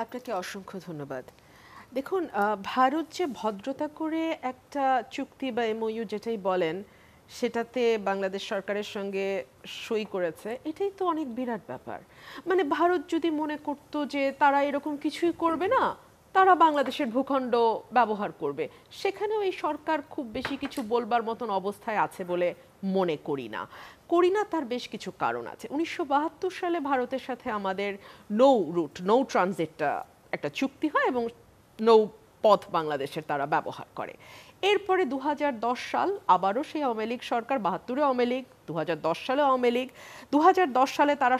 আপনাকে অসংখ্য ধন্যবাদ। দেখুন, ভারত যে ভদ্রতা করে একটা চুক্তি বা এমওইউ যেটাই বলেন সেটাতে বাংলাদেশ সরকারের সঙ্গে সই করেছে, এটাই তো অনেক বিরাট ব্যাপার। মানে ভারত যদি মনে করত যে তারা এরকম কিছুই করবে না, তারা বাংলাদেশের ভূখণ্ড ব্যবহার করবে, সেখানেও এই সরকার খুব বেশি কিছু বলবার মতন অবস্থায় আছে বলে মনে করি না। তার বেশ কিছু কারণ আছে। 1972 সালে ভারতের সাথে আমাদের নৌ ট্রানজিটটা একটা চুক্তি হয় এবং নৌপথ বাংলাদেশের তারা ব্যবহার করে। এরপরে 2010 সাল আবারও সেই আওয়ামী লীগ সরকার, 72-এ আওয়ামী লীগ, 2010 সালে আওয়ামী লীগ, 2010 সালে তারা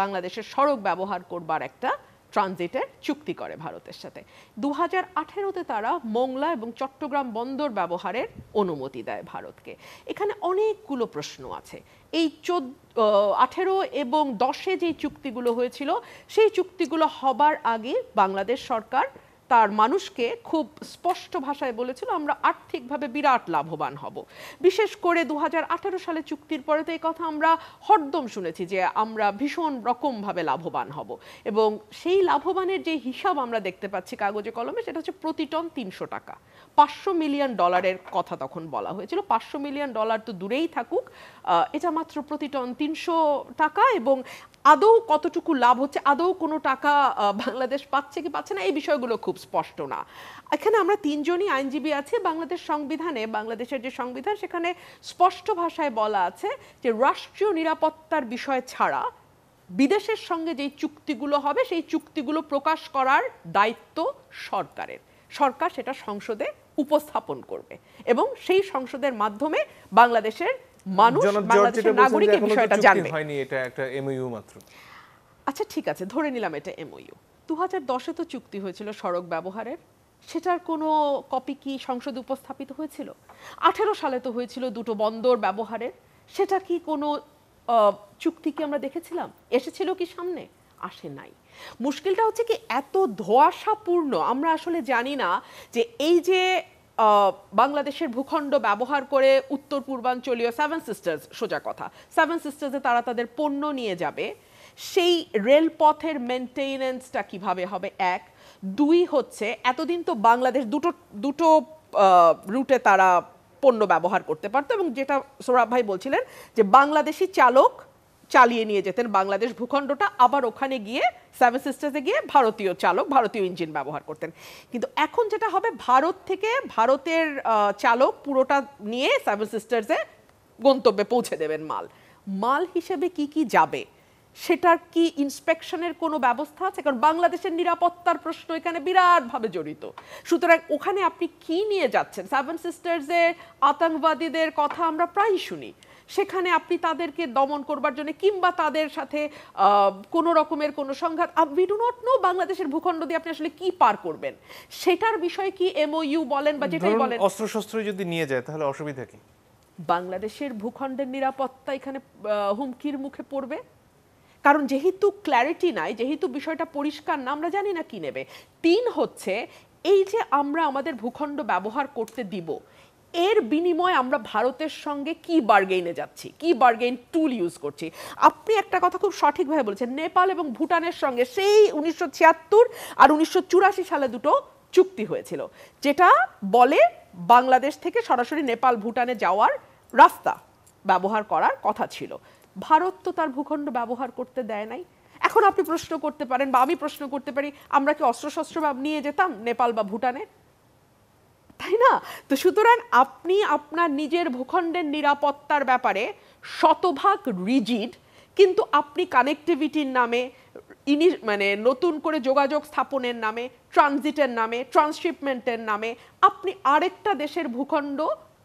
বাংলাদেশের সড়ক ব্যবহার করবার একটা ট্রানজিটের চুক্তি করে ভারতের সাথে। 2018-তে তারা মোংলা এবং চট্টগ্রাম বন্দর ব্যবহারের অনুমতি দেয় ভারতকে। এখানে অনেকগুলো প্রশ্ন আছে। এই 18 এবং 10-এ যে চুক্তিগুলো হয়েছিল, সেই চুক্তিগুলো হবার আগে বাংলাদেশ সরকার তার মানুষকে খুব স্পষ্ট ভাষায় বলেছিল আমরা আর্থিকভাবে বিরাট লাভবান হব। বিশেষ করে 2018 সালে চুক্তির পরে তো এই কথা আমরা হরদম শুনেছি যে আমরা ভীষণ রকমভাবে লাভবান হব, এবং সেই লাভবানের যে হিসাব আমরা দেখতে পাচ্ছি কাগজে কলমে, সেটা হচ্ছে প্রতি টন 300 টাকা। $500 মিলিয়ন কথা তখন বলা হয়েছিল। $500 মিলিয়ন তো দূরেই থাকুক, এটা মাত্র প্রতি টন 300 টাকা, এবং আদৌ কতটুকু লাভ হচ্ছে, আদৌ কোনো টাকা বাংলাদেশ পাচ্ছে কি পাচ্ছে না, এই বিষয়গুলো খুব স্পষ্ট না। এখানে আমরা তিনজনই আইনজীবী আছি। বাংলাদেশের যে সংবিধান, সেখানে স্পষ্ট ভাষায় বলা আছে যে রাষ্ট্রীয় নিরাপত্তার বিষয় ছাড়া বিদেশের সঙ্গে যেই চুক্তিগুলো হবে, সেই চুক্তিগুলো প্রকাশ করার দায়িত্ব সরকারের। সরকার সেটা সংসদে উপস্থাপন করবে এবং সেই সংসদের মাধ্যমে বাংলাদেশের মানুষ, বাংলাদেশের নাগরিক এই বিষয়টা জানবে। এটা একটা এমওইউ মাত্র। আচ্ছা, ঠিক আছে, ধরে নিলাম এটা এমওইউ। 2010-এ তো চুক্তি হয়েছিল সড়ক ব্যবহারের, সেটার কোনো কপি কি সংসদে উপস্থাপিত হয়েছিল? 18 সালে তো হয়েছিল দুটো বন্দর ব্যবহারের, সেটা কি কোনো চুক্তি কি আমরা দেখেছিলাম? এসেছিল কি সামনে? আসে নাই। মুশকিলটা হচ্ছে কি, এত ধোঁয়াশাপূর্ণ, আমরা আসলে জানি না যে এই যে বাংলাদেশের ভূখণ্ড ব্যবহার করে উত্তর পূর্বাঞ্চলীয় সেভেন সিস্টার্স, সোজা কথা, সেভেন সিস্টার্সে তারা তাদের পণ্য নিয়ে যাবে, সেই রেলপথের মেনটেনেন্সটা কিভাবে হবে? এক, দুই হচ্ছে এতদিন তো বাংলাদেশ দুটো রুটে তারা পণ্য ব্যবহার করতে পারতো, এবং যেটা সোহরাব ভাই বলছিলেন যে বাংলাদেশি চালক চালিয়ে নিয়ে যেতেন বাংলাদেশ ভূখণ্ডটা, আবার ওখানে গিয়ে সেভেন সিস্টার্সে গিয়ে ভারতীয় চালক, ভারতীয় ইঞ্জিন ব্যবহার করতেন। কিন্তু এখন যেটা হবে, ভারত থেকে ভারতের চালক পুরোটা নিয়ে সেভেন সিস্টার্সে গন্তব্যে পৌঁছে দেবেন মাল হিসেবে কি কি যাবে, সেটার কি ইন্সপেকশনের কোনো ব্যবস্থা আছে? কারণ বাংলাদেশের নিরাপত্তার প্রশ্ন এখানে বিরাটভাবে জড়িত। সুতরাং ওখানে আপনি কি নিয়ে যাচ্ছেন? সেভেন সিস্টার্সে আতঙ্কবাদীদের কথা আমরা প্রায়ই শুনি, সেখানে আপনি তাদেরকে দমন করবার জন্য কিংবা তাদের সাথে কোনো রকমের কোনো সংঘাত, উই ডু নট নো বাংলাদেশের ভূখণ্ড দিয়ে আপনি আসলে কি পার করবেন, সেটার বিষয়ে কি এমওইউ বলেন বা যেটাই বলেন, অস্ত্রশস্ত্র যদি নিয়ে যায় তাহলে অসুবিধা কি? বাংলাদেশের ভূখণ্ডের নিরাপত্তা এখানে হুমকির মুখে পড়বে। কারণ যেহেতু ক্ল্যারিটি নাই, যেহেতু বিষয়টা পরিষ্কার না, আমরা জানি না কি নেবে। তিন হচ্ছে, এই যে আমরা আমাদের ভূখণ্ড ব্যবহার করতে দিব, এর বিনিময়ে আমরা ভারতের সঙ্গে কি বার্গেইনে যাচ্ছি, কি বার্গেইন টুল ইউজ করছি। আপনি একটা কথা খুব সঠিকভাবে বলেছেন, নেপাল এবং ভুটানের সঙ্গে সেই 1976 আর 1984 সালে দুটো চুক্তি হয়েছিল, যেটা বলে বাংলাদেশ থেকে সরাসরি নেপাল ভুটানে যাওয়ার রাস্তা ব্যবহার করার কথা ছিল। ভারত তো তার ভূখণ্ড ব্যবহার করতে দেয় নাই। এখন আপনি প্রশ্ন করতে পারেন বা আমি প্রশ্ন করতে পারি, আমরা কি অস্ত্রশস্ত্র নিয়ে যেতাম নেপাল বা ভুটানে? তাই না? তো সুতরাং আপনি আপনার নিজের ভূখণ্ডের নিরাপত্তার ব্যাপারে শতভাগ রিজিড, কিন্তু আপনি কানেক্টিভিটির নামে, মানে নতুন করে যোগাযোগ স্থাপনের নামে, ট্রানজিটের নামে, ট্রান্সশিপমেন্টের নামে আপনি আরেকটা দেশের ভূখণ্ড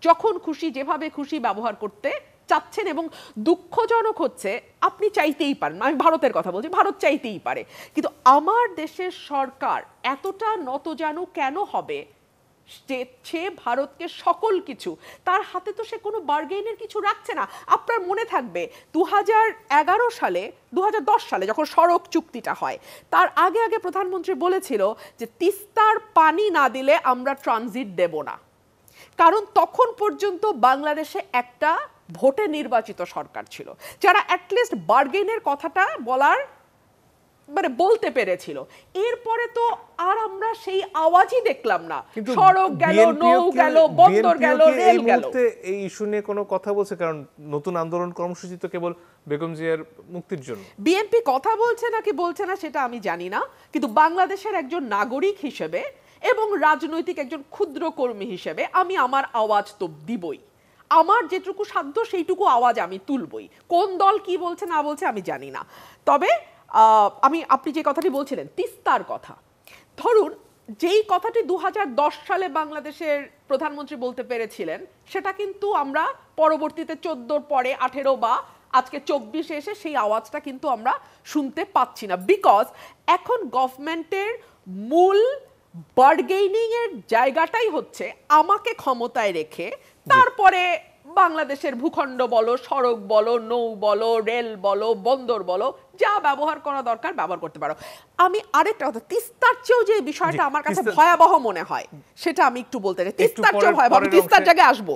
যখন খুশি যেভাবে খুশি ব্যবহার করতে চাচ্ছেন। এবং দুঃখজনক হচ্ছে, আপনি চাইতেই পারেন, আমি ভারতের কথা বলছি, ভারত চাইতেই পারে, কিন্তু আমার দেশের সরকার এতটা নতজানু কেন হবে সে ভারতকে সকল কিছু, তার হাতে তো সে কোনো বার্গেইনের কিছু রাখছে না। আপনার মনে থাকবে 2011 সালে 2010 সালে যখন সড়ক চুক্তিটা হয়, তার আগে আগে প্রধানমন্ত্রী বলেছিল যে তিস্তার পানি না দিলে আমরা ট্রানজিট দেব না, কারণ তখন পর্যন্ত বাংলাদেশে একটা ভোটে নির্বাচিত সরকার ছিল যারা অ্যাটলিস্ট বার্গেইনের কথাটা বলার মানে বলতে পেরেছিল। এরপরে তো আর আমরা সেই আওয়াজই দেখলাম না। কিন্তু সড়ক গেল, নৌ গেল, বন্দর গেল, রেল গেল। এই ইস্যু নিয়ে কোনো কথা বলছে? কারণ নতুন আন্দোলন কর্মসূচি তো কেবল বেগম জিয়ার মুক্তির জন্য। বিএনপি কথা বলছে নাকি বলছে না সেটা আমি জানি না, কিন্তু বাংলাদেশের একজন নাগরিক হিসেবে এবং রাজনৈতিক একজন ক্ষুদ্র কর্মী হিসেবে আমি আমার আওয়াজ তো দিবই। আমার যেটুকু সাধ্য সেইটুকু আওয়াজ আমি তুলবই। কোন দল কি বলছে না বলছে আমি জানি না। তবে আপনি যে কথাটি বলছিলেন তিস্তার কথা, ধরুন যেই কথাটি 2010 সালে বাংলাদেশের প্রধানমন্ত্রী বলতে পেরেছিলেন, সেটা কিন্তু আমরা পরবর্তীতে 14 পরে 18 বা আজকে 24 এসে সেই আওয়াজটা কিন্তু আমরা শুনতে পাচ্ছি না। বিকজ এখন গভর্নমেন্টের মূল বার্গেইনিং এর জায়গাটাই হচ্ছে আমাকে ক্ষমতায় রেখে তারপরে বাংলাদেশের ভূখণ্ড বলো, সড়ক বলো, নৌ বলো, রেল বলো, বন্দর বলো, যা ব্যবহার করা দরকার ব্যবহার করতে পারো। আমি আরেকটা কথা, তিস্তার চেয়েও যে বিষয়টা আমার কাছে ভয়াবহ মনে হয় সেটা আমি একটু বলতে চাই। তিস্তার চেয়েও ভয়াবহ, তিস্তার জায়গায় আসবো।